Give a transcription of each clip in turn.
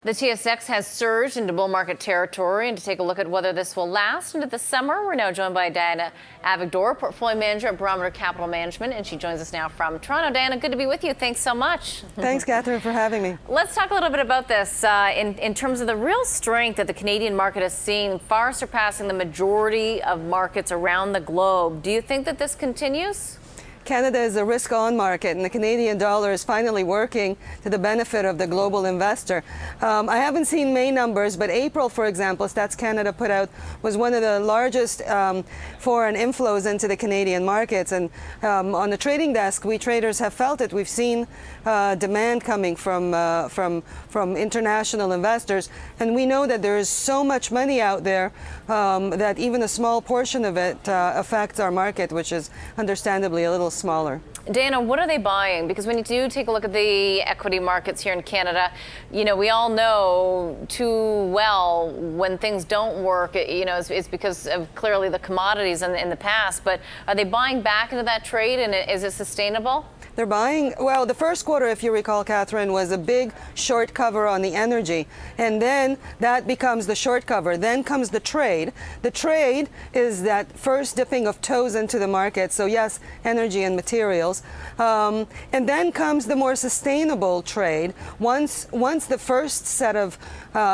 The TSX has surged into bull market territory, and to take a look at whether this will last into the summer, we're now joined by Diana Avigdor, portfolio manager at Barometer Capital Management, and she joins us now from Toronto. Diana, good to be with you. Thanks so much. Thanks, Catherine, for having me. Let's talk a little bit about this in terms of the real strength that the Canadian market has seen, far surpassing the majority of markets around the globe. Do you think that this continues? Canada is a risk-on market, and the Canadian dollar is finally working to the benefit of the global investor. I haven't seen May numbers, but April, for example, Stats Canada put out, was one of the largest foreign inflows into the Canadian markets. And on the trading desk, we traders have felt it. We've seen demand coming from international investors, and we know that there is so much money out there that even a small portion of it affects our market, which is understandably a little smaller. Diana, what are they buying? Because when you do take a look at the equity markets here in Canada, you know, we all know too well when things don't work, you know, it's because of clearly the commodities in the past. But are they buying back into that trade, and is it sustainable? They're buying, well, the first quarter, if you recall, Catherine, was a big short cover on the energy. And then that becomes the short cover. Then comes the trade. The trade is that first dipping of toes into the market. So yes, energy and materials. And then comes the more sustainable trade. Once the first set of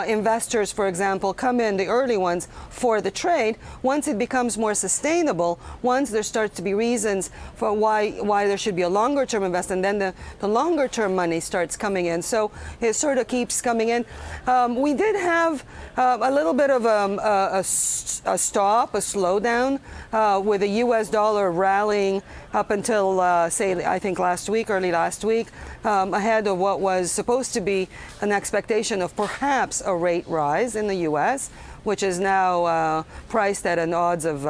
investors, for example, come in, the early ones, for the trade, once it becomes more sustainable, once there starts to be reasons for why there should be a longer-term investment, then the longer-term money starts coming in. So it sort of keeps coming in. We did have a little bit of a slowdown with the U.S. dollar rallying up until, say, I think early last week, ahead of what was supposed to be an expectation of perhaps a rate rise in the U.S., which is now priced at an odds of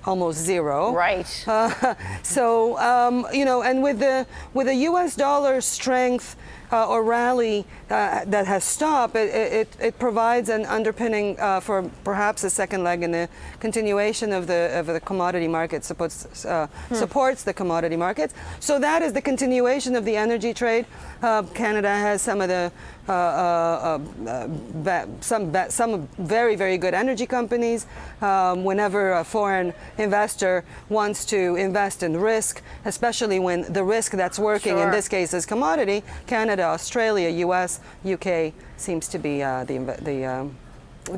almost zero. Right. You know, and with the U.S. dollar strength or rally that has stopped, it provides an underpinning for perhaps a second leg in the continuation of the commodity market, supports the commodity markets. So that is the continuation of the energy trade. Canada has some of the some very, very good energy companies. Whenever a foreign investor wants to invest in risk, especially when the risk that's working, in this case, is commodity, Canada, Australia, U.S., UK seems to be the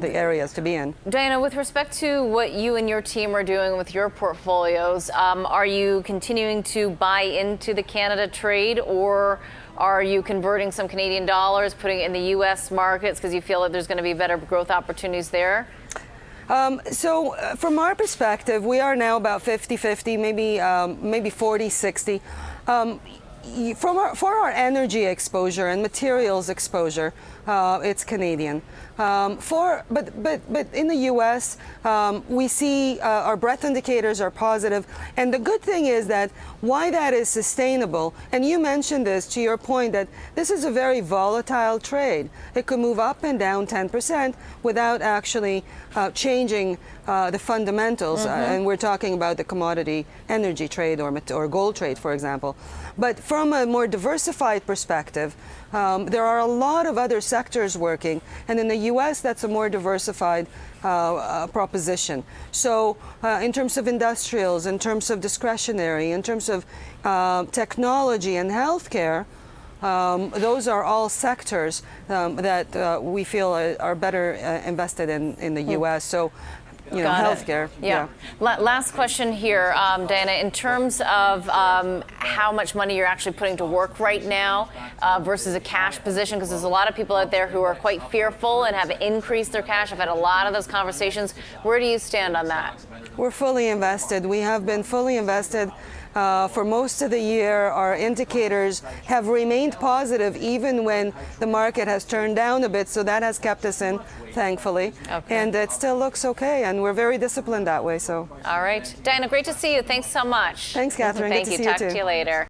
areas to be in. Diana, with respect to what you and your team are doing with your portfolios, are you continuing to buy into the Canada trade, or are you converting some Canadian dollars, putting it in the U.S. markets because you feel that there's going to be better growth opportunities there? So from our perspective, we are now about 50-50, maybe 40-60. For our energy exposure and materials exposure, it's Canadian. But in the U.S., we see our breadth indicators are positive, and the good thing is that why that is sustainable, and you mentioned this to your point, that this is a very volatile trade. It could move up and down 10% without actually changing the fundamentals, and we're talking about the commodity energy trade or gold trade, for example. But from a more diversified perspective, there are a lot of other sectors working, and in the U.S. that's a more diversified proposition. So in terms of industrials, in terms of discretionary, in terms of technology and healthcare, those are all sectors that we feel are better invested in the U.S. So, you know, healthcare. Yeah. Last question here, Diana. In terms of how much money you're actually putting to work right now versus a cash position, because there's a lot of people out there who are quite fearful and have increased their cash. I've had a lot of those conversations. Where do you stand on that? We're fully invested. We have been fully invested for most of the year. Our indicators have remained positive even when the market has turned down a bit, so that has kept us in, thankfully. Okay. And it still looks okay, and we're very disciplined that way. So. All right. Diana, great to see you. Thanks so much. Thanks, Catherine. Thank you. Talk to you later.